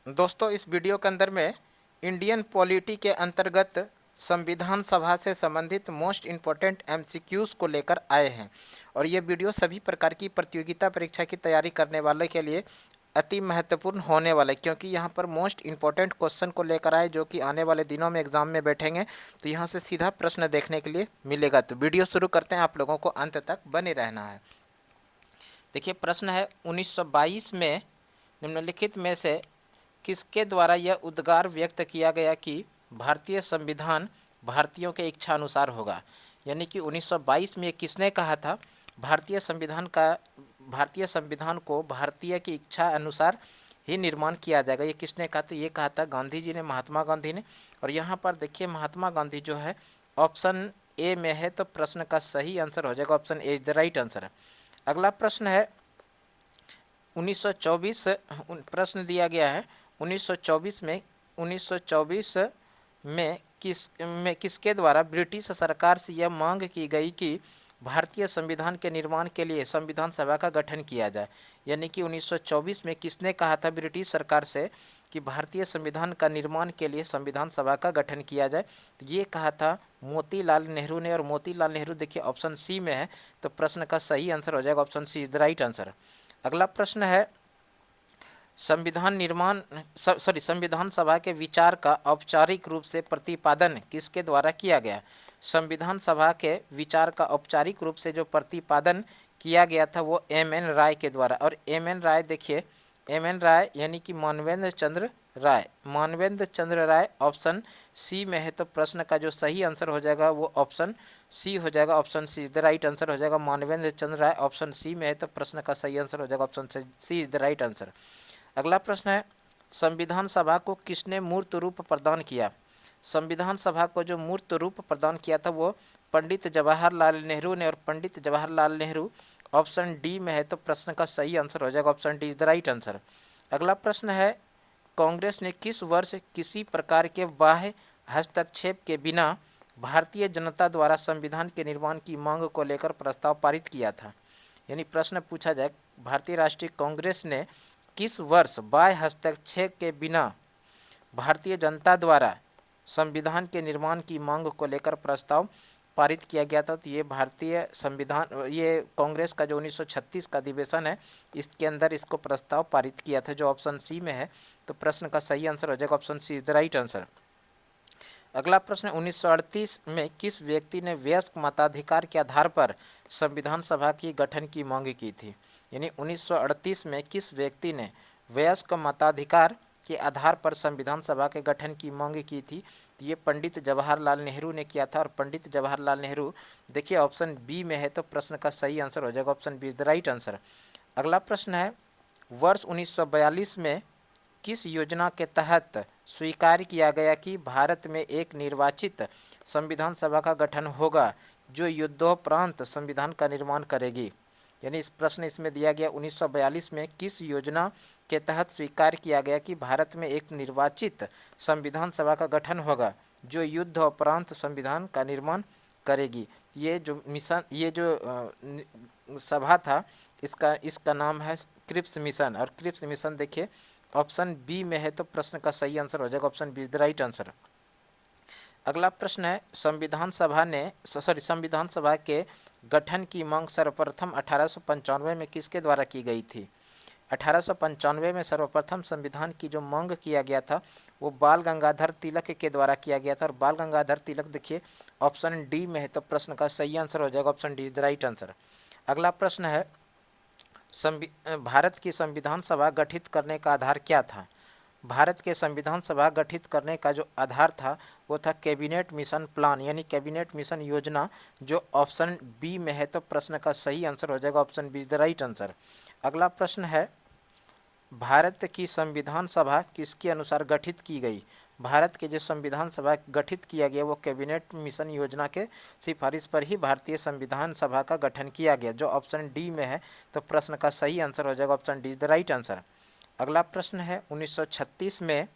दोस्तों, इस वीडियो के अंदर में इंडियन पॉलिटी के अंतर्गत संविधान सभा से संबंधित मोस्ट इम्पोर्टेंट एमसीक्यूज को लेकर आए हैं। और ये वीडियो सभी प्रकार की प्रतियोगिता परीक्षा की तैयारी करने वाले के लिए अति महत्वपूर्ण होने वाला है, क्योंकि यहाँ पर मोस्ट इम्पोर्टेंट क्वेश्चन को लेकर आए जो कि आने वाले दिनों में एग्जाम में बैठेंगे, तो यहाँ से सीधा प्रश्न देखने के लिए मिलेगा। तो वीडियो शुरू करते हैं, आप लोगों को अंत तक बने रहना है। देखिए, प्रश्न है 1922 में निम्नलिखित में से किसके द्वारा यह उद्गार व्यक्त किया गया कि भारतीय संविधान भारतीयों के इच्छा अनुसार होगा। यानी कि 1922 में किसने कहा था भारतीय संविधान को भारतीय की इच्छा अनुसार ही निर्माण किया जाएगा। ये किसने कहा था? ये कहा था गांधी जी ने, महात्मा गांधी ने। और यहाँ पर देखिए, महात्मा गांधी जो है ऑप्शन ए में है, तो प्रश्न का सही आंसर हो जाएगा option A is the right answer. अगला प्रश्न है 1924, प्रश्न दिया गया है 1924 में किसके द्वारा ब्रिटिश सरकार से यह मांग की गई कि भारतीय संविधान के निर्माण के लिए संविधान सभा का गठन किया जाए। यानी कि 1924 में किसने कहा था ब्रिटिश सरकार से कि भारतीय संविधान का निर्माण के लिए संविधान सभा का गठन किया जाए? तो ये कहा था मोतीलाल नेहरू ने। और मोतीलाल नेहरू देखिए ऑप्शन सी में है, तो प्रश्न का सही आंसर हो जाएगा option C is the right answer. अगला प्रश्न है संविधान सभा के विचार का औपचारिक रूप से प्रतिपादन किसके द्वारा किया गया? संविधान सभा के विचार का औपचारिक रूप से जो प्रतिपादन किया गया था वो एम.एन. राय के द्वारा। और एम.एन. राय देखिए, एम.एन. राय यानी कि मानवेंद्र चंद्र राय ऑप्शन सी में है, तो प्रश्न का जो सही आंसर हो जाएगा वो ऑप्शन सी हो जाएगा। Option C is the right answer हो जाएगा। मानवेंद्र चंद्र राय ऑप्शन सी में है, तो प्रश्न का सही आंसर हो जाएगा option C is the right answer. अगला प्रश्न है संविधान सभा को किसने मूर्त रूप प्रदान किया? संविधान सभा को जो मूर्त रूप प्रदान किया था वो पंडित जवाहरलाल नेहरू ने। और पंडित जवाहरलाल नेहरू ऑप्शन डी में है, तो प्रश्न का सही आंसर हो जाएगा option D is the right answer. अगला प्रश्न है कांग्रेस ने किस वर्ष किसी प्रकार के बाह्य हस्तक्षेप के बिना भारतीय जनता द्वारा संविधान के निर्माण की मांग को लेकर प्रस्ताव पारित किया था? यानी प्रश्न पूछा जाए भारतीय राष्ट्रीय कांग्रेस ने किस वर्ष बाह्य हस्तक्षेप के बिना भारतीय जनता द्वारा संविधान के निर्माण की मांग को लेकर प्रस्ताव पारित किया गया था? तो ये कांग्रेस का जो 1936 का अधिवेशन है इसके अंदर इसको प्रस्ताव पारित किया था, जो ऑप्शन सी में है, तो प्रश्न का सही आंसर हो जाएगा option C is the right answer. अगला प्रश्न 1938 में किस व्यक्ति ने वयस्क मताधिकार के आधार पर संविधान सभा की गठन की मांग की थी? यानी 1938 में किस व्यक्ति ने वयस्क मताधिकार के आधार पर संविधान सभा के गठन की मांग की थी? तो ये पंडित जवाहरलाल नेहरू ने किया था। और पंडित जवाहरलाल नेहरू देखिए ऑप्शन बी में है, तो प्रश्न का सही आंसर हो जाएगा option B is the right answer. अगला प्रश्न है वर्ष 1942 में किस योजना के तहत स्वीकार किया गया कि भारत में एक निर्वाचित संविधान सभा का गठन होगा जो युद्धोपरांत संविधान का निर्माण करेगी? यानी इस प्रश्न इसमें दिया गया 1942 में किस योजना के तहत स्वीकार किया गया कि भारत में एक निर्वाचित संविधान सभा का गठन होगा जो युद्धोपरांत संविधान का निर्माण करेगी? ये जो सभा था इसका नाम है क्रिप्स मिशन। और क्रिप्स मिशन देखिए ऑप्शन बी में है, तो प्रश्न का सही आंसर हो जाएगा option B is the right answer. अगला प्रश्न है संविधान सभा के गठन की मांग सर्वप्रथम 1895 में किसके द्वारा की गई थी? 1895 में सर्वप्रथम संविधान की जो मांग किया गया था वो बाल गंगाधर तिलक के द्वारा किया गया था। और बाल गंगाधर तिलक देखिए ऑप्शन डी में है, तो प्रश्न का सही आंसर हो जाएगा option D is the right answer. अगला प्रश्न है भारत की संविधान सभा गठित करने का आधार क्या था? भारत के संविधान सभा गठित करने का जो आधार था वो था कैबिनेट मिशन प्लान, यानी कैबिनेट मिशन योजना, जो ऑप्शन बी में है, तो प्रश्न का सही आंसर हो जाएगा option B is the right answer. अगला प्रश्न है भारत की संविधान सभा किसके अनुसार गठित की गई? भारत के जो संविधान सभा गठित किया गया वो कैबिनेट मिशन योजना के सिफारिश पर ही भारतीय संविधान सभा का गठन किया गया, जो ऑप्शन डी में है, तो प्रश्न का सही आंसर हो जाएगा option D is the right answer. अगला प्रश्न है 1936 में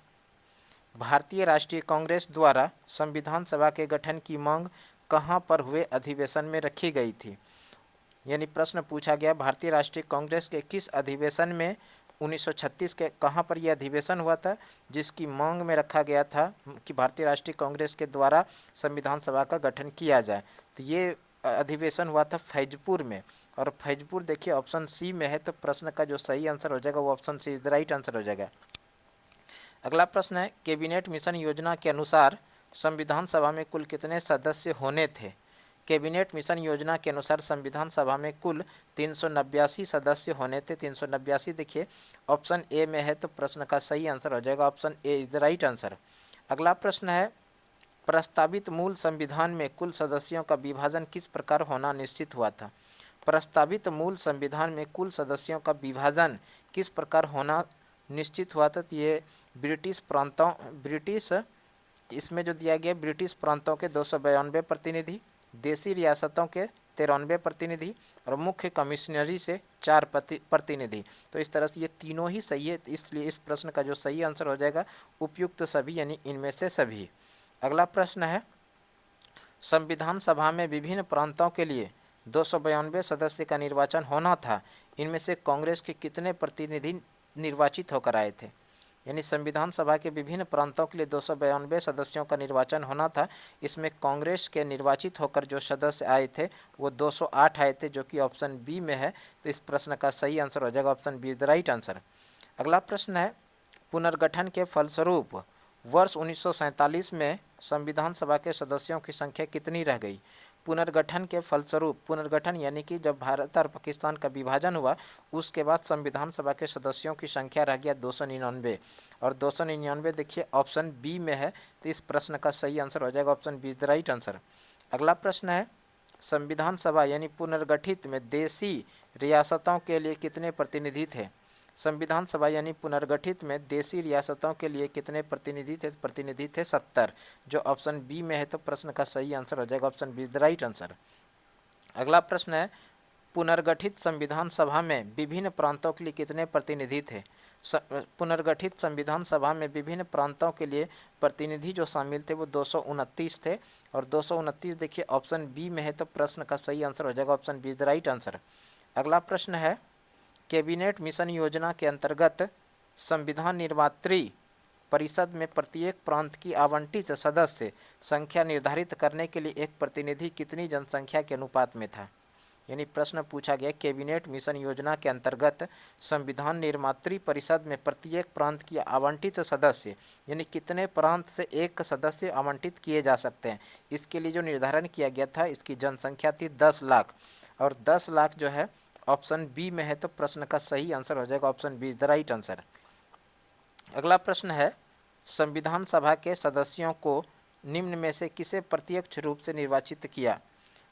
भारतीय राष्ट्रीय कांग्रेस द्वारा संविधान सभा के गठन की मांग कहाँ पर हुए अधिवेशन में रखी गई थी? यानी प्रश्न पूछा गया भारतीय राष्ट्रीय कांग्रेस के किस अधिवेशन में 1936 के कहाँ पर यह अधिवेशन हुआ था, जिसकी मांग में रखा गया था कि भारतीय राष्ट्रीय कांग्रेस के द्वारा संविधान सभा का गठन किया जाए। तो ये अधिवेशन हुआ था फैजपुर में, और फैजपुर देखिए ऑप्शन सी में है। तो प्रश्न का जो सही आंसर हो जाएगा वो option C is the right answer हो जाएगा। अगला प्रश्न है, कैबिनेट मिशन योजना के अनुसार संविधान सभा में कुल कितने सदस्य होने थे। कैबिनेट मिशन योजना के अनुसार संविधान सभा में कुल 389 सदस्य होने थे। 389 देखिए ऑप्शन ए में है। तो प्रश्न का सही आंसर हो जाएगा option A is the right answer. अगला प्रश्न है, प्रस्तावित मूल संविधान में कुल सदस्यों का विभाजन किस प्रकार होना निश्चित हुआ था। प्रस्तावित मूल संविधान में कुल सदस्यों का विभाजन किस प्रकार होना निश्चित हुआ था। तो ये ब्रिटिश इसमें जो दिया गया ब्रिटिश प्रांतों के 292 प्रतिनिधि, देसी रियासतों के 93 प्रतिनिधि और मुख्य कमिश्नरी से 4 प्रतिनिधि। तो इस तरह से ये तीनों ही सही है, इसलिए इस प्रश्न का जो सही आंसर हो जाएगा उपयुक्त सभी यानी इनमें से सभी। अगला प्रश्न है, संविधान सभा में विभिन्न प्रांतों के लिए 292 सदस्य का निर्वाचन होना था। इनमें से कांग्रेस के कितने प्रतिनिधि निर्वाचित होकर आए थे। यानी संविधान सभा के विभिन्न प्रांतों के लिए 292 सदस्यों का निर्वाचन होना था। इसमें कांग्रेस के निर्वाचित होकर जो सदस्य आए थे वो 208 आए थे, जो कि ऑप्शन बी में है। तो इस प्रश्न का सही आंसर हो जाएगा option B is the right answer. अगला प्रश्न है, पुनर्गठन के फलस्वरूप वर्ष 1947 में संविधान सभा के सदस्यों की संख्या कितनी रह गई। पुनर्गठन के फलस्वरूप, पुनर्गठन यानी कि जब भारत और पाकिस्तान का विभाजन हुआ उसके बाद संविधान सभा के सदस्यों की संख्या रह गया 299, और 299 देखिए ऑप्शन बी में है। तो इस प्रश्न का सही आंसर हो जाएगा option B is the right answer. अगला प्रश्न है, संविधान सभा यानी पुनर्गठित में देसी रियासतों के लिए कितने प्रतिनिधि थे। संविधान सभा यानी पुनर्गठित में देसी रियासतों के लिए कितने प्रतिनिधि थे। प्रतिनिधि थे 70, जो ऑप्शन बी में है। तो प्रश्न का सही आंसर हो जाएगा option B is the right answer. अगला प्रश्न है, पुनर्गठित संविधान सभा में विभिन्न प्रांतों के लिए कितने प्रतिनिधि थे। पुनर्गठित संविधान सभा में विभिन्न प्रांतों के लिए प्रतिनिधि जो शामिल थे वो 229 थे, और 229 देखिए ऑप्शन बी में है। तो प्रश्न का सही आंसर हो जाएगा option B is the right answer. अगला प्रश्न है, कैबिनेट मिशन योजना के अंतर्गत संविधान निर्मात्री परिषद में प्रत्येक प्रांत की आवंटित सदस्य संख्या निर्धारित करने के लिए एक प्रतिनिधि कितनी जनसंख्या के अनुपात में था। यानी प्रश्न पूछा गया, कैबिनेट मिशन योजना के अंतर्गत संविधान निर्मात्री परिषद में प्रत्येक प्रांत की आवंटित सदस्य यानी कितने प्रांत से एक सदस्य आवंटित किए जा सकते हैं। इसके लिए जो निर्धारण किया गया था इसकी जनसंख्या थी 10 लाख, और 10 लाख जो है ऑप्शन बी में है। तो प्रश्न का सही आंसर हो जाएगा option B is the right answer. अगला प्रश्न है, संविधान सभा के सदस्यों को निम्न में से किसे प्रत्यक्ष रूप से निर्वाचित किया।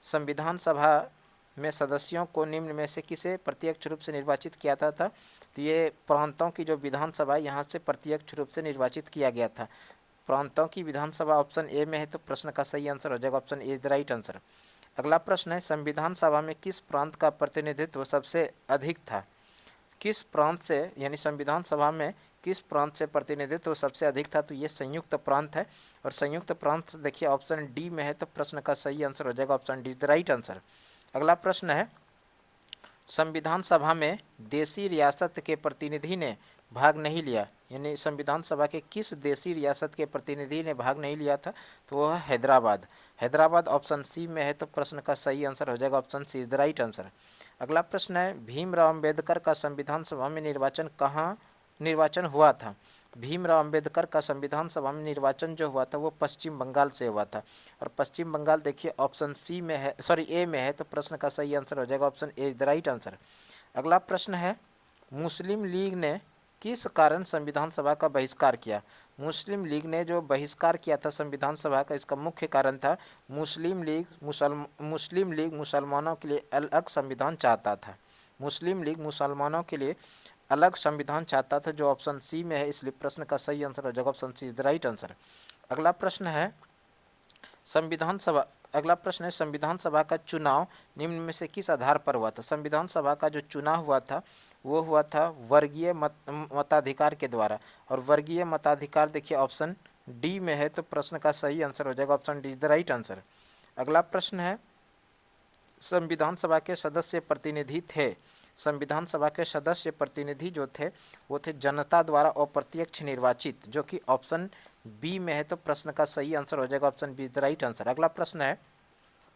संविधान सभा में सदस्यों को निम्न में से किसे प्रत्यक्ष रूप से निर्वाचित किया था। तो ये प्रांतों की जो विधानसभा यहाँ से प्रत्यक्ष रूप से निर्वाचित किया गया था। प्रांतों की विधानसभा ऑप्शन ए में है। तो प्रश्न का सही आंसर हो जाएगा option A is the right answer. अगला प्रश्न है, संविधान सभा में किस प्रांत का प्रतिनिधित्व सबसे अधिक था। किस प्रांत से यानी संविधान सभा में किस प्रांत से प्रतिनिधित्व सबसे अधिक था। तो ये संयुक्त प्रांत है, और संयुक्त प्रांत देखिए ऑप्शन डी में है। तो प्रश्न का सही आंसर हो जाएगा option D is the right answer. अगला प्रश्न है, संविधान सभा में देसी रियासत के प्रतिनिधि ने भाग नहीं लिया। यानी संविधान सभा के किस देसी रियासत के प्रतिनिधि ने भाग नहीं लिया था। तो वह हैदराबाद। हैदराबाद ऑप्शन सी में है। तो प्रश्न का सही आंसर हो जाएगा option C is the right answer. अगला प्रश्न है, भीमराव अंबेडकर का संविधान सभा में निर्वाचन हुआ था। भीमराव अंबेडकर का संविधान सभा में निर्वाचन जो हुआ था वो पश्चिम बंगाल से हुआ था, और पश्चिम बंगाल देखिए ऑप्शन सी में है, ए में है। तो प्रश्न का सही आंसर हो जाएगा option A is the right answer. अगला प्रश्न है, मुस्लिम लीग ने किस कारण संविधान सभा का बहिष्कार किया। मुस्लिम लीग ने जो बहिष्कार किया था संविधान सभा का, इसका मुख्य कारण था मुस्लिम लीग मुसलमानों के लिए अलग संविधान चाहता था। मुस्लिम लीग मुसलमानों के लिए अलग संविधान चाहता था, जो ऑप्शन सी में है। इसलिए प्रश्न का सही आंसर हो जाएगा option C is the right answer. अगला प्रश्न है, संविधान सभा का चुनाव निम्न में से किस आधार पर हुआ था। संविधान सभा का जो चुनाव हुआ था वो हुआ था वर्गीय मताधिकार के द्वारा, और वर्गीय मताधिकार देखिए ऑप्शन डी में है। तो प्रश्न का सही आंसर हो जाएगा option D is the right answer. अगला प्रश्न है, संविधान सभा के सदस्य प्रतिनिधि थे संविधान सभा के सदस्य प्रतिनिधि जो थे वो थे जनता द्वारा अप्रत्यक्ष निर्वाचित, जो कि ऑप्शन बी में है। तो प्रश्न का सही आंसर हो जाएगा option B is the right answer. अगला प्रश्न है,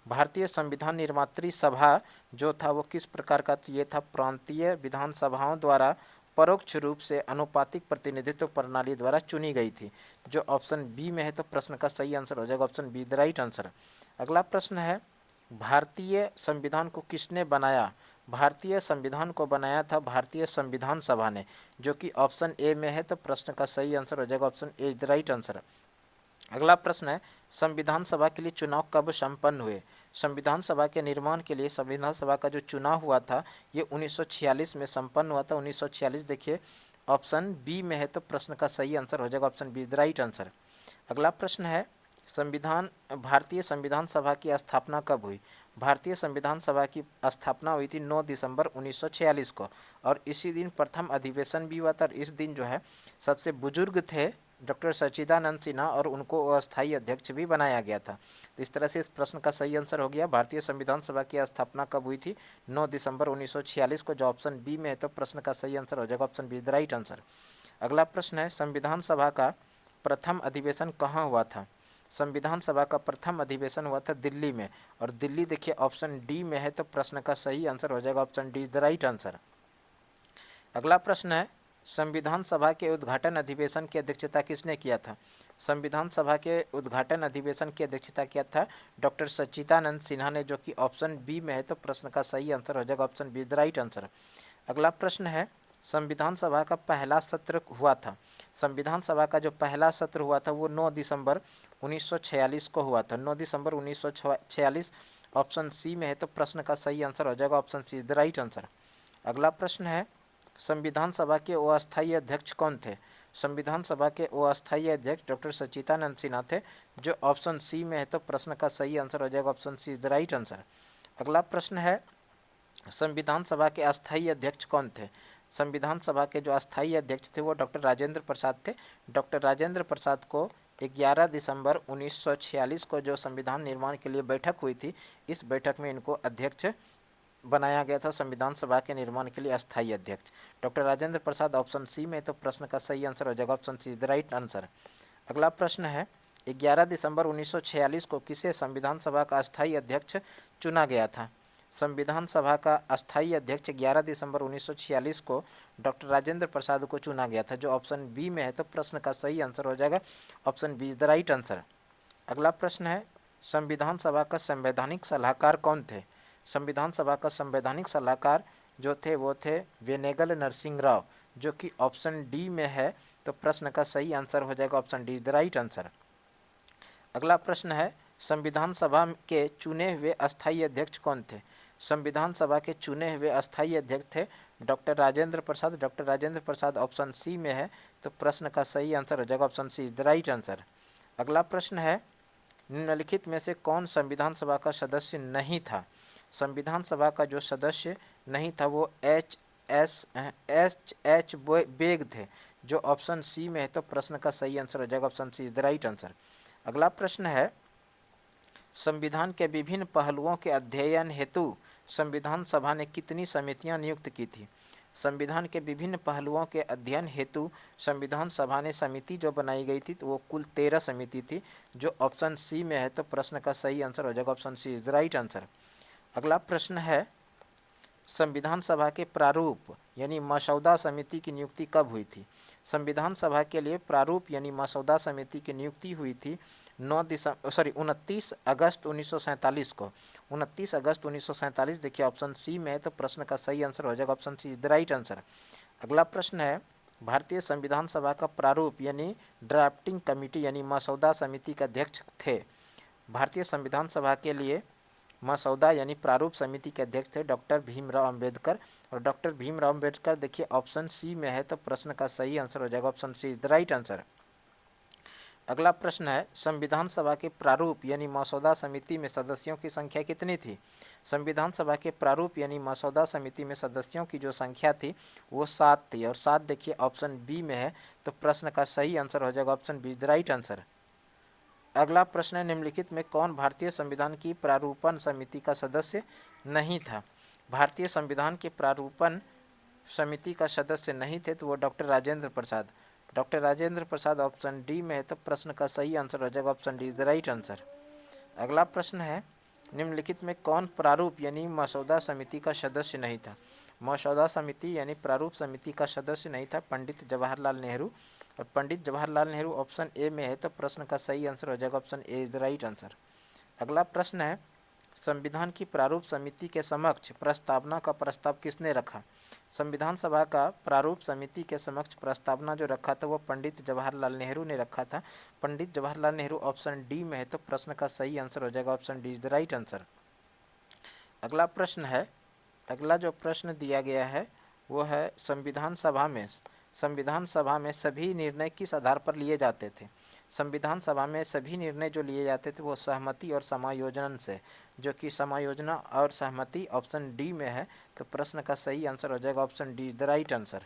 भारतीय संविधान निर्मात्री सभा जो था वो किस प्रकार का? तो ये था प्रांतीय विधानसभाओं द्वारा परोक्ष रूप से अनुपातिक प्रतिनिधित्व प्रणाली द्वारा चुनी गई थी, जो ऑप्शन बी में है। तो प्रश्न का सही आंसर हो जाएगा option be the right answer. अगला प्रश्न है, भारतीय संविधान को किसने बनाया? भारतीय संविधान को बनाया था भारतीय संविधान सभा ने, जो कि ऑप्शन ए में है। तो प्रश्न का सही आंसर हो जाएगा option A the right answer. अगला प्रश्न है, संविधान सभा के लिए चुनाव कब संपन्न हुए? संविधान सभा के निर्माण के लिए संविधान सभा का जो चुनाव हुआ था ये 1946 में संपन्न हुआ था। 1946 देखिए ऑप्शन बी में है। तो प्रश्न का सही आंसर हो जाएगा option be the right answer. अगला प्रश्न है, भारतीय संविधान सभा की स्थापना कब हुई? भारतीय संविधान सभा की स्थापना हुई थी 9 दिसंबर 1946 को, और इसी दिन प्रथम अधिवेशन भी हुआ था। और इस दिन जो है सबसे बुजुर्ग थे डॉक्टर सच्चिदानंद सिन्हा, और उनको अस्थायी अध्यक्ष भी बनाया गया था। तो इस तरह से इस प्रश्न का सही आंसर हो गया, भारतीय संविधान सभा की स्थापना कब हुई थी? 9 दिसंबर 1946 को, जो ऑप्शन बी में है। तो प्रश्न का सही आंसर हो जाएगा option be the right answer. अगला प्रश्न है, संविधान सभा का प्रथम अधिवेशन कहाँ हुआ था? संविधान सभा का प्रथम अधिवेशन हुआ था दिल्ली में, और दिल्ली देखिए ऑप्शन डी में है। तो प्रश्न का सही आंसर हो जाएगा option D is the right answer. अगला प्रश्न है, संविधान सभा के उद्घाटन अधिवेशन की अध्यक्षता किसने किया था? संविधान सभा के उद्घाटन अधिवेशन की अध्यक्षता किया था डॉक्टर सच्चिदानंद सिन्हा ने, जो कि ऑप्शन बी में है। तो प्रश्न का सही आंसर हो जाएगा option be the right answer. अगला प्रश्न है, संविधान सभा का पहला सत्र हुआ था। संविधान सभा का जो पहला सत्र हुआ था वो 9 दिसंबर 1946 को हुआ था। 9 दिसंबर 1946 ऑप्शन सी में है। तो प्रश्न का सही आंसर हो जाएगा option C is the right answer. अगला प्रश्न है, संविधान सभा के अस्थायी अध्यक्ष कौन थे? संविधान सभा के अस्थायी अध्यक्ष डॉक्टर सच्चिदानंद सिन्हा थे, जो ऑप्शन सी में है। तो प्रश्न का सही आंसर हो जाएगा option C is the right answer. अगला प्रश्न है, संविधान सभा के अस्थायी अध्यक्ष कौन थे? संविधान सभा के जो अस्थायी अध्यक्ष थे वो डॉक्टर राजेंद्र प्रसाद थे। डॉक्टर राजेंद्र प्रसाद को 11 दिसंबर 1946 को जो संविधान निर्माण के लिए बैठक हुई थी, इस बैठक में इनको अध्यक्ष बनाया गया था, संविधान सभा के निर्माण के लिए अस्थायी अध्यक्ष doctor Rajendra Prasad, option C में। तो प्रश्न का सही आंसर हो जाएगा option C is the right answer. अगला प्रश्न है, 11 दिसंबर 1946 को किसे संविधान सभा का अस्थायी अध्यक्ष चुना गया था? संविधान सभा का अस्थायी अध्यक्ष 11 दिसंबर 1946 को डॉक्टर राजेंद्र प्रसाद को चुना गया था, जो ऑप्शन बी में है। तो प्रश्न का सही आंसर हो जाएगा option B is the right answer. अगला प्रश्न है, संविधान सभा का संवैधानिक सलाहकार कौन थे? संविधान सभा का संवैधानिक सलाहकार जो थे वो थे वेनेगल नरसिंह राव, जो कि ऑप्शन डी में है। तो प्रश्न का सही आंसर हो जाएगा option D is the right answer. अगला प्रश्न है, संविधान सभा के चुने हुए अस्थायी अध्यक्ष कौन थे? संविधान सभा के चुने हुए अस्थायी अध्यक्ष थे doctor Rajendra Prasad. Doctor Rajendra Prasad option C में है। तो प्रश्न का सही आंसर हो जाएगा option C is the right answer. अगला प्रश्न है, निम्नलिखित में से कौन संविधान सभा का सदस्य नहीं था? संविधान सभा का जो सदस्य नहीं था वो एच बेग थे, जो ऑप्शन सी में है। तो प्रश्न का सही आंसर हो जाएगा option C is the right answer. अगला प्रश्न है, संविधान के विभिन्न पहलुओं के अध्ययन हेतु संविधान सभा ने कितनी समितियां नियुक्त की थी? संविधान के विभिन्न पहलुओं के अध्ययन हेतु संविधान सभा ने समिति जो बनाई गई थी तो वो कुल 13 समिति थी, जो ऑप्शन सी में है। तो प्रश्न का सही आंसर हो जाएगा option C is the right answer. अगला प्रश्न है, संविधान सभा के प्रारूप यानी मसौदा समिति की नियुक्ति कब हुई थी? संविधान सभा के लिए प्रारूप यानी मसौदा समिति की नियुक्ति हुई थी 29 अगस्त 1947 को। 29 अगस्त 1947 देखिए ऑप्शन सी में है। तो प्रश्न का सही आंसर हो जाएगा option C is the right answer. अगला प्रश्न है, भारतीय संविधान सभा का प्रारूप यानी ड्राफ्टिंग कमेटी यानी मसौदा समिति के अध्यक्ष थे। भारतीय संविधान सभा के लिए मसौदा यानी प्रारूप समिति के अध्यक्ष थे डॉक्टर भीमराव अंबेडकर, और डॉक्टर भीमराव अंबेडकर देखिए ऑप्शन सी में है। तो प्रश्न का सही आंसर हो जाएगा option C is the right answer. अगला प्रश्न है, संविधान सभा के प्रारूप यानी मसौदा समिति में सदस्यों की संख्या कितनी थी? संविधान सभा के प्रारूप यानी मसौदा समिति में सदस्यों की जो संख्या थी वो 7 थी, और 7 देखिए ऑप्शन बी में है। तो प्रश्न का सही आंसर हो जाएगा option be the right answer. अगला प्रश्न है, निम्नलिखित में कौन भारतीय संविधान की प्रारूपण समिति का सदस्य नहीं था? भारतीय संविधान के प्रारूपण समिति का सदस्य नहीं थे तो वो doctor Rajendra Prasad. Doctor Rajendra Prasad option D में है, तो प्रश्न का सही आंसर हो जाएगा option D is the right answer. अगला प्रश्न है, निम्नलिखित में कौन प्रारूप यानी मसौदा समिति का सदस्य नहीं था? मसौदा समिति यानी प्रारूप समिति का सदस्य नहीं था पंडित जवाहरलाल नेहरू, और पंडित जवाहरलाल नेहरू ऑप्शन ए में है, तो प्रश्न का सही आंसर हो जाएगा option A is the right answer. अगला प्रश्न है, संविधान की प्रारूप समिति के समक्ष प्रस्तावना का प्रस्ताव किसने रखा? संविधान सभा का प्रारूप समिति के समक्ष प्रस्तावना जो रखा था वो पंडित जवाहरलाल नेहरू ने रखा था। पंडित जवाहरलाल नेहरू ऑप्शन डी में है, तो प्रश्न का सही आंसर हो जाएगा option D is the right answer. अगला प्रश्न है, अगला जो प्रश्न दिया गया है वो है, संविधान सभा में सभी निर्णय किस आधार पर लिए जाते थे? संविधान सभा में सभी निर्णय जो लिए जाते थे वो सहमति और समायोजन से, जो कि समायोजना और सहमति ऑप्शन डी में है, तो प्रश्न का सही आंसर हो जाएगा option D is the right answer.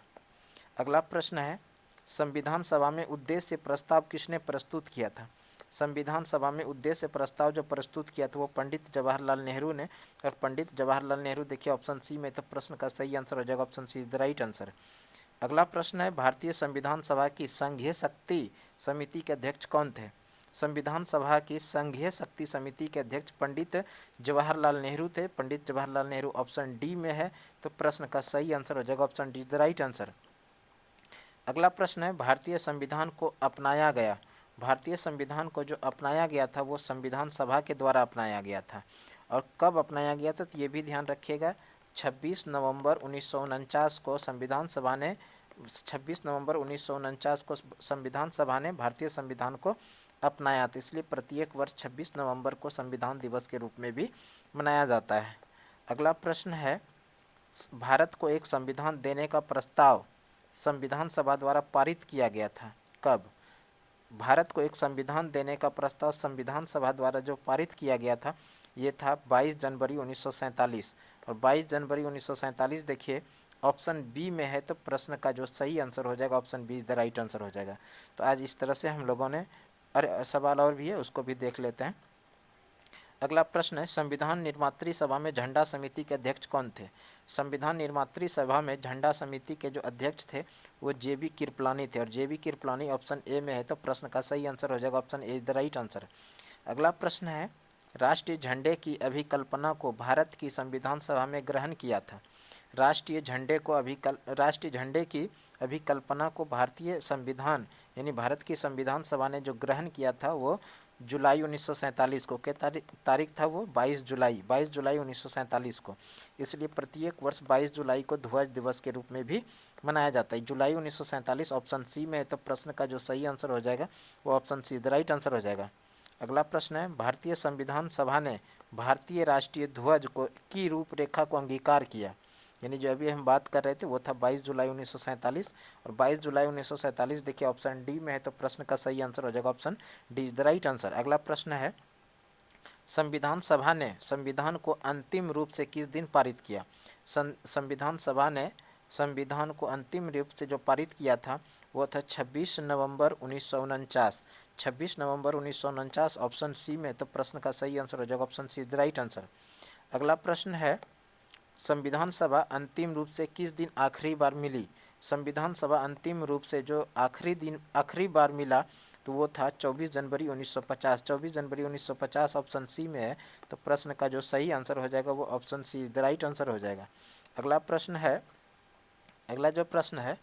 अगला प्रश्न है, संविधान सभा में उद्देश्य प्रस्ताव किसने प्रस्तुत किया था? संविधान सभा में उद्देश्य प्रस्ताव जो प्रस्तुत किया था वो पंडित जवाहरलाल नेहरू ने, और पंडित जवाहरलाल नेहरू देखिए ऑप्शन सी में, तो प्रश्न का सही आंसर हो जाएगा option C is the right answer. अगला प्रश्न है, भारतीय संविधान सभा की संघीय शक्ति समिति के अध्यक्ष कौन थे? संविधान सभा की संघीय शक्ति समिति के अध्यक्ष पंडित जवाहरलाल नेहरू थे। पंडित जवाहरलाल नेहरू ऑप्शन डी में है, तो प्रश्न का सही आंसर हो जाएगा option D is the right answer. अगला प्रश्न है, भारतीय संविधान को अपनाया गया, भारतीय संविधान को जो अपनाया गया था वो संविधान सभा के द्वारा अपनाया गया था, और कब अपनाया गया था तो ये भी ध्यान रखिएगा, 26 नवंबर 1949 को संविधान सभा ने 26 नवंबर 1949 को संविधान सभा ने भारतीय संविधान को अपनाया था, इसलिए प्रत्येक वर्ष 26 नवंबर को संविधान दिवस के रूप में भी मनाया जाता है। अगला प्रश्न है, भारत को एक संविधान देने का प्रस्ताव संविधान सभा द्वारा पारित किया गया था, कब? भारत को एक संविधान देने का प्रस्ताव संविधान सभा द्वारा जो पारित किया गया था ये था 22 जनवरी 1947, और 22 जनवरी 1947 देखिए ऑप्शन बी में है, तो प्रश्न का जो सही आंसर हो जाएगा option B is the right answer हो जाएगा। तो आज इस तरह से हम लोगों ने, अरे सवाल और भी है उसको भी देख लेते हैं। अगला प्रश्न है, संविधान निर्मात्री सभा में झंडा समिति के अध्यक्ष कौन थे? संविधान निर्मात्री सभा में झंडा समिति के जो अध्यक्ष थे वो जेबी कृपलानी थे, और जेबी कृपलानी ऑप्शन ए में है, तो प्रश्न का सही आंसर हो जाएगा option A is the right answer. अगला प्रश्न है, राष्ट्रीय झंडे की अभिकल्पना को भारत की संविधान सभा में ग्रहण किया था। राष्ट्रीय झंडे की अभिकल्पना को भारतीय संविधान यानी भारत की संविधान सभा ने जो ग्रहण किया था वो जुलाई 1947 को, क्या तारीख था वो 22 जुलाई 1947 को, इसलिए प्रत्येक वर्ष 22 जुलाई को ध्वज दिवस के रूप में भी मनाया जाता है। जुलाई 1947 ऑप्शन सी में है, तो प्रश्न का जो सही आंसर हो जाएगा वो option see the right answer हो जाएगा। अगला प्रश्न है, भारतीय संविधान सभा ने भारतीय राष्ट्रीय ध्वज को की रूपरेखा को अंगीकार किया, यानी जो अभी हम बात कर रहे थे वो था 22 जुलाई 1947, और 22 जुलाई 1947 देखिए ऑप्शन डी में है, तो प्रश्न का सही आंसर हो जाएगा option D is the right answer. अगला प्रश्न है, संविधान सभा ने संविधान को अंतिम रूप से किस दिन पारित किया? संविधान सभा ने संविधान को अंतिम रूप से जो पारित किया था वो था 26 नवंबर 1949, 26 नवंबर 1949 ऑप्शन सी में, तो प्रश्न का सही आंसर हो जाएगा option C is the right answer. अगला प्रश्न है, संविधान सभा अंतिम रूप से किस दिन आखिरी बार मिली? संविधान सभा अंतिम रूप से जो आखिरी बार मिला तो वो था 24 जनवरी 1950, 24 जनवरी 1950 ऑप्शन सी में है, तो प्रश्न का जो सही आंसर हो जाएगा वो option C is the right answer हो जाएगा। अगला प्रश्न है,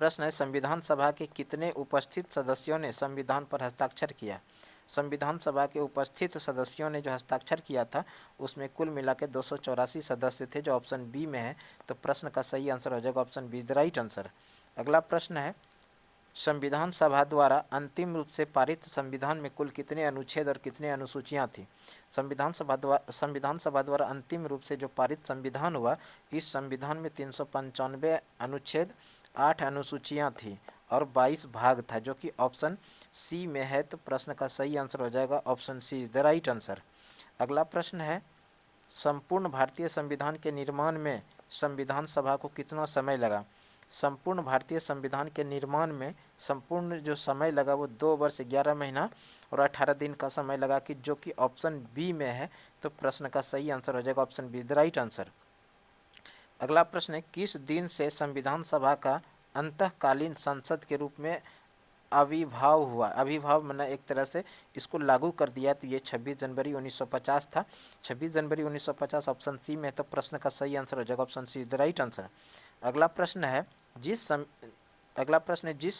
प्रश्न है संविधान सभा के कितने उपस्थित सदस्यों ने संविधान पर हस्ताक्षर किया? संविधान सभा के उपस्थित सदस्यों ने जो हस्ताक्षर किया था उसमें कुल मिला के 284 सदस्य थे, जो ऑप्शन बी में है, तो प्रश्न का सही आंसर हो जाएगा option B is the right answer. अगला प्रश्न है, संविधान सभा द्वारा अंतिम रूप से पारित संविधान में कुल कितने अनुच्छेद और कितने अनुसूचियां थी? संविधान सभा द्वारा अंतिम रूप से जो पारित संविधान हुआ, इस संविधान में 395 अनुच्छेद, 8 अनुसूचियां थी और 22 भाग था, जो कि ऑप्शन सी में है, तो प्रश्न का सही आंसर हो जाएगा option C is the right answer. अगला प्रश्न है, संपूर्ण भारतीय संविधान के निर्माण में संविधान सभा को कितना समय लगा? संपूर्ण भारतीय संविधान के निर्माण में संपूर्ण जो समय लगा वो 2 वर्ष 11 महीना और 18 दिन का समय लगा, कि जो कि ऑप्शन बी में है, तो प्रश्न का सही आंसर हो जाएगा option be the right answer. अगला प्रश्न है, किस दिन से संविधान सभा का अंतःकालीन संसद के रूप में आविर्भाव हुआ? आविर्भाव माना एक तरह से इसको लागू कर दिया, तो ये 26 जनवरी 1950 था। 26 जनवरी 1950 ऑप्शन सी में, तो प्रश्न का सही आंसर हो जाएगा option C is the right answer. अगला प्रश्न है, अगला प्रश्न है, जिस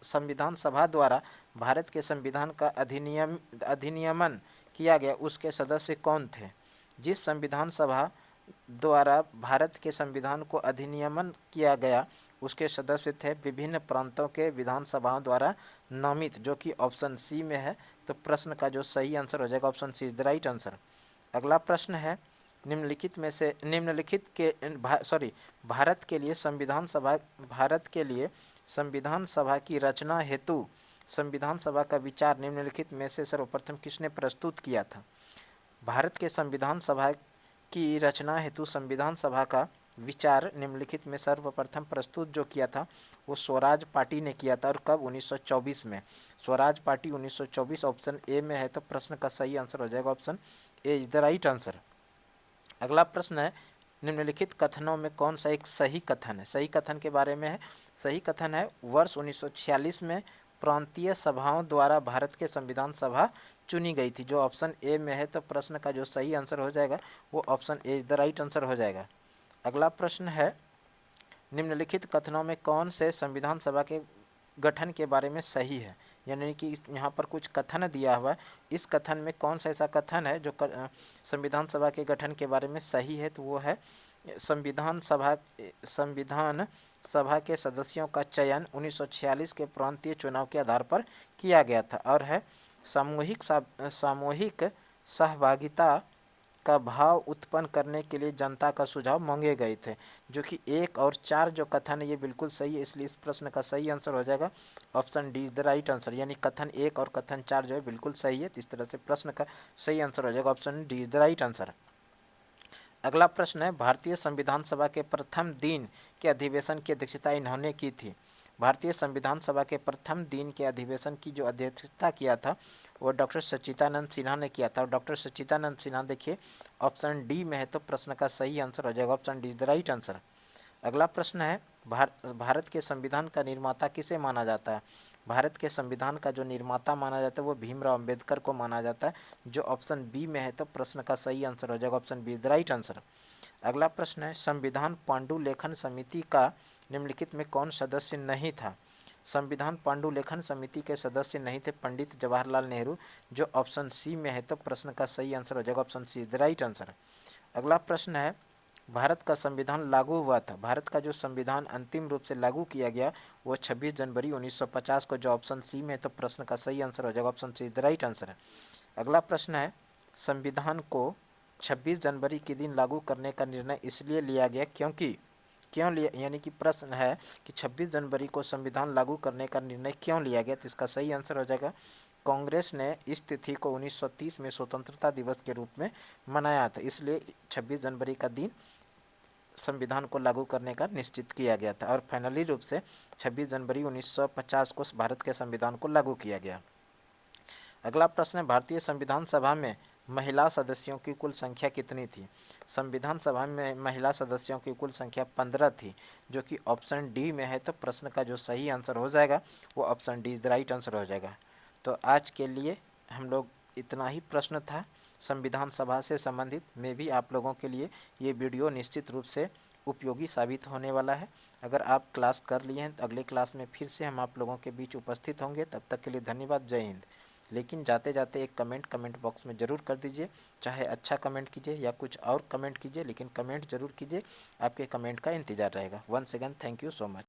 संविधान सभा द्वारा भारत के संविधान का अधिनियमन किया गया उसके सदस्य कौन थे? जिस संविधान सभा द्वारा भारत के संविधान को अधिनियमन किया गया उसके सदस्य थे विभिन्न प्रांतों के विधानसभाओं द्वारा नामित, जो कि ऑप्शन सी में है। तो प्रश्न का जो सही आंसर हो जाएगा option C is the right answer. अगला प्रश्न है, भारत के लिए संविधान सभा की रचना हेतु संविधान सभा का विचार निम्नलिखित में से सर्वप्रथम किसने प्रस्तुत किया था? भारत के संविधान सभा की रचना हेतु संविधान सभा का विचार निम्नलिखित में सर्वप्रथम प्रस्तुत जो किया था वो स्वराज पार्टी ने किया था। और कब? 1924 में। स्वराज पार्टी 1924 ऑप्शन ए में है, तो प्रश्न का सही आंसर हो जाएगा option A is the right answer. अगला प्रश्न है, निम्नलिखित कथनों में कौन सा एक सही कथन है? सही कथन के बारे में है। सही कथन है, वर्ष 1946 में प्रांतीय सभाओं द्वारा भारत के संविधान सभा चुनी गई थी, जो ऑप्शन ए में है। तो प्रश्न का जो सही आंसर हो जाएगा वो option A is the right answer हो जाएगा। अगला प्रश्न है, निम्नलिखित कथनों में कौन से संविधान सभा के गठन के बारे में सही है? यानी कि यहाँ पर कुछ कथन दिया हुआ है, इस कथन में कौन सा ऐसा कथन है जो संविधान सभा के गठन के बारे में सही है? तो वो है संविधान सभा के सदस्यों का चयन 1946 के प्रांतीय चुनाव के आधार पर किया गया था। और है सामूहिक सहभागिता का भाव उत्पन्न करने के लिए जनता का सुझाव मांगे गए थे, जो कि 1 और 4 जो कथन है ये बिल्कुल सही है, इसलिए इस प्रश्न का सही आंसर हो जाएगा option D is the right answer. यानी कथन 1 और कथन 4 जो है बिल्कुल सही है, इस तरह से प्रश्न का सही आंसर हो जाएगा option D is the right answer. अगला प्रश्न है, भारतीय संविधान सभा के प्रथम दिन के अधिवेशन की अध्यक्षता इन्होंने की थी? भारतीय संविधान सभा के प्रथम दिन के अधिवेशन की जो अध्यक्षता किया था वो डॉक्टर सच्चिदानंद सिन्हा ने किया था। और डॉक्टर सच्चिदानंद सिन्हा देखिए ऑप्शन डी में है, तो प्रश्न का सही आंसर हो जाएगा option D is the right answer. अगला प्रश्न है, भारत के संविधान का निर्माता किसे माना जाता है? भारत के संविधान का जो निर्माता माना जाता है वो भीमराव अंबेडकर को माना जाता है, जो ऑप्शन बी में है। तो प्रश्न का सही आंसर हो जाएगा option B is the right answer. अगला प्रश्न है, संविधान पांडुलेखन समिति का निम्नलिखित में कौन सदस्य नहीं था? संविधान पांडुलेखन समिति के सदस्य नहीं थे पंडित जवाहरलाल नेहरू, जो ऑप्शन सी में है। तो प्रश्न का सही आंसर हो जाएगा option C is the right answer. अगला प्रश्न है, भारत का संविधान लागू हुआ था, भारत का जो संविधान अंतिम रूप से लागू किया गया वो 26 जनवरी 1950 को, जो ऑप्शन सी में है। तो प्रश्न का सही आंसर हो जाएगा option C is the right answer. अगला प्रश्न है, संविधान को 26 जनवरी के दिन लागू करने का निर्णय इसलिए लिया गया क्यों लिया, यानी कि प्रश्न है कि 26 जनवरी को संविधान लागू करने का निर्णय क्यों लिया गया? तो इसका सही आंसर हो जाएगा कांग्रेस ने इस तिथि को 1930 में स्वतंत्रता दिवस के रूप में मनाया था, इसलिए 26 जनवरी का दिन संविधान को लागू करने का निश्चित किया गया था। और फाइनली रूप से 26 जनवरी 1950 को भारत के संविधान को लागू किया गया। अगला प्रश्न है, भारतीय संविधान सभा में महिला सदस्यों की कुल संख्या कितनी थी? संविधान सभा में महिला सदस्यों की कुल संख्या 15 थी, जो कि ऑप्शन डी में है। तो प्रश्न का जो सही आंसर हो जाएगा वो option D is the right answer हो जाएगा। तो आज के लिए हम लोग इतना ही प्रश्न था संविधान सभा से संबंधित। में भी आप लोगों के लिए ये वीडियो निश्चित रूप से उपयोगी साबित होने वाला है। अगर आप क्लास कर लिए हैं तो अगले क्लास में फिर से हम आप लोगों के बीच उपस्थित होंगे। तब तक के लिए धन्यवाद, जय हिंद। लेकिन जाते जाते एक कमेंट बॉक्स में ज़रूर कर दीजिए, चाहे अच्छा कमेंट कीजिए या कुछ और कमेंट कीजिए, लेकिन कमेंट ज़रूर कीजिए। आपके कमेंट का इंतज़ार रहेगा। Once again thank you so much.